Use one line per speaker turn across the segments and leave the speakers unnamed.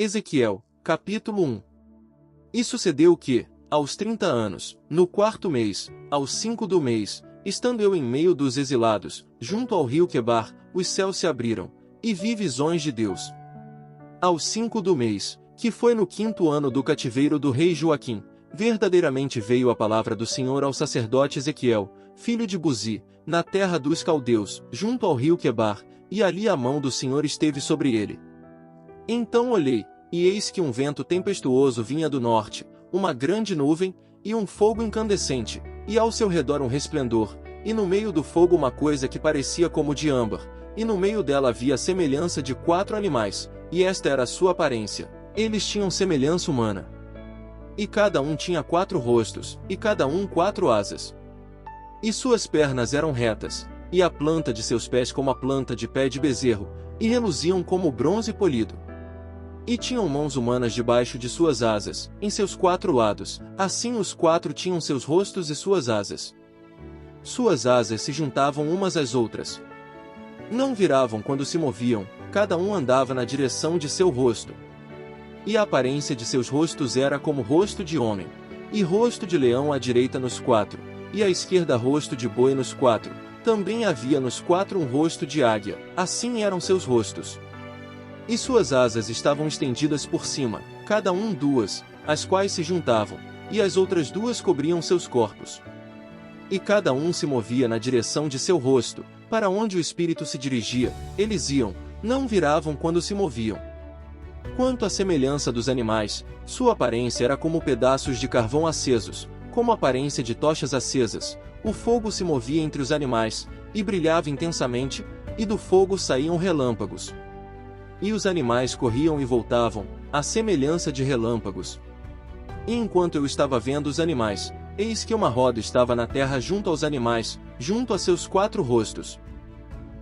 Ezequiel, capítulo 1. E sucedeu que, aos 30 anos, no 4º mês, aos 5 do mês, estando eu em meio dos exilados, junto ao rio Quebar, os céus se abriram, e vi visões de Deus. Aos 5 do mês, que foi no 5º ano do cativeiro do rei Joaquim, verdadeiramente veio a palavra do Senhor ao sacerdote Ezequiel, filho de Buzi, na terra dos caldeus, junto ao rio Quebar, e ali a mão do Senhor esteve sobre ele. Então olhei, e eis que um vento tempestuoso vinha do norte, uma grande nuvem, e um fogo incandescente, e ao seu redor um resplendor, e no meio do fogo uma coisa que parecia como de âmbar, e no meio dela havia a semelhança de 4 animais, e esta era a sua aparência. Eles tinham semelhança humana. E cada um tinha 4 rostos, e cada um 4 asas. E suas pernas eram retas, e a planta de seus pés como a planta de pé de bezerro, e reluziam como bronze polido. E tinham mãos humanas debaixo de suas asas, em seus 4 lados, assim os 4 tinham seus rostos e suas asas. Suas asas se juntavam umas às outras. Não viravam quando se moviam, cada um andava na direção de seu rosto. E a aparência de seus rostos era como rosto de homem, e rosto de leão à direita nos 4, e à esquerda rosto de boi nos 4, também havia nos 4 um rosto de águia, assim eram seus rostos. E suas asas estavam estendidas por cima, cada um 2, as quais se juntavam, e as outras 2 cobriam seus corpos. E cada um se movia na direção de seu rosto, para onde o espírito se dirigia, eles iam, não viravam quando se moviam. Quanto à semelhança dos animais, sua aparência era como pedaços de carvão acesos, como a aparência de tochas acesas, o fogo se movia entre os animais, e brilhava intensamente, e do fogo saíam relâmpagos. E os animais corriam e voltavam, à semelhança de relâmpagos. E enquanto eu estava vendo os animais, eis que uma roda estava na terra junto aos animais, junto a seus 4 rostos.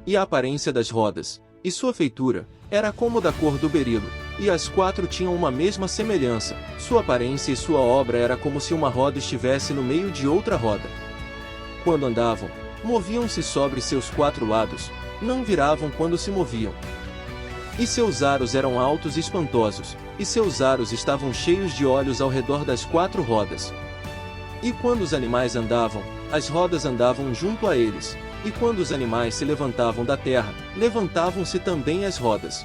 E a aparência das rodas, e sua feitura, era como da cor do berilo, e as 4 tinham uma mesma semelhança, sua aparência e sua obra era como se uma roda estivesse no meio de outra roda. Quando andavam, moviam-se sobre seus 4 lados, não viravam quando se moviam. E seus aros eram altos e espantosos, e seus aros estavam cheios de olhos ao redor das 4 rodas. E quando os animais andavam, as rodas andavam junto a eles, e quando os animais se levantavam da terra, levantavam-se também as rodas.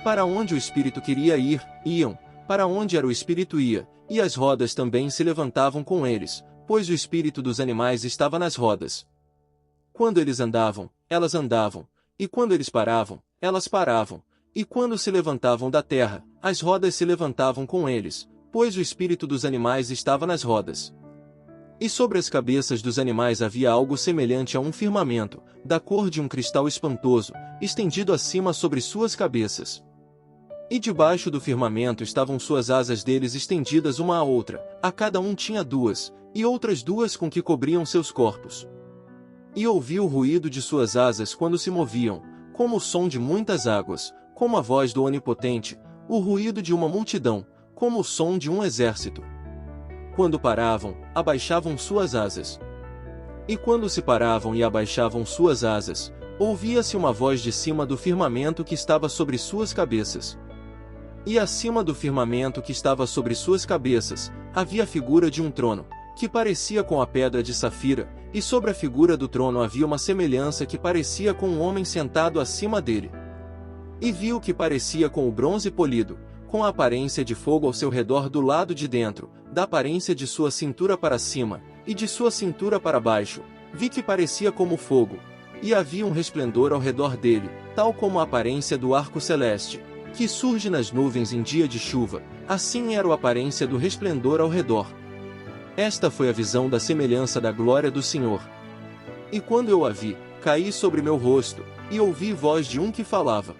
Para onde o espírito queria ir, iam, para onde era o espírito ia, e as rodas também se levantavam com eles, pois o espírito dos animais estava nas rodas. Quando eles andavam, elas andavam, e quando eles paravam, elas paravam, e quando se levantavam da terra, as rodas se levantavam com eles, pois o espírito dos animais estava nas rodas. E sobre as cabeças dos animais havia algo semelhante a um firmamento, da cor de um cristal espantoso, estendido acima sobre suas cabeças. E debaixo do firmamento estavam suas asas deles estendidas uma à outra, a cada um tinha 2, e outras 2 com que cobriam seus corpos. E ouvi o ruído de suas asas quando se moviam, como o som de muitas águas, como a voz do Onipotente, o ruído de uma multidão, como o som de um exército. Quando paravam, abaixavam suas asas. E quando se paravam e abaixavam suas asas, ouvia-se uma voz de cima do firmamento que estava sobre suas cabeças. E acima do firmamento que estava sobre suas cabeças, havia a figura de um trono, que parecia com a pedra de safira, e sobre a figura do trono havia uma semelhança que parecia com um homem sentado acima dele. E viu que parecia com o bronze polido, com a aparência de fogo ao seu redor do lado de dentro, da aparência de sua cintura para cima, e de sua cintura para baixo, vi que parecia como fogo, e havia um resplendor ao redor dele, tal como a aparência do arco celeste, que surge nas nuvens em dia de chuva, assim era a aparência do resplendor ao redor. Esta foi a visão da semelhança da glória do Senhor. E quando eu a vi, caí sobre meu rosto, e ouvi voz de um que falava.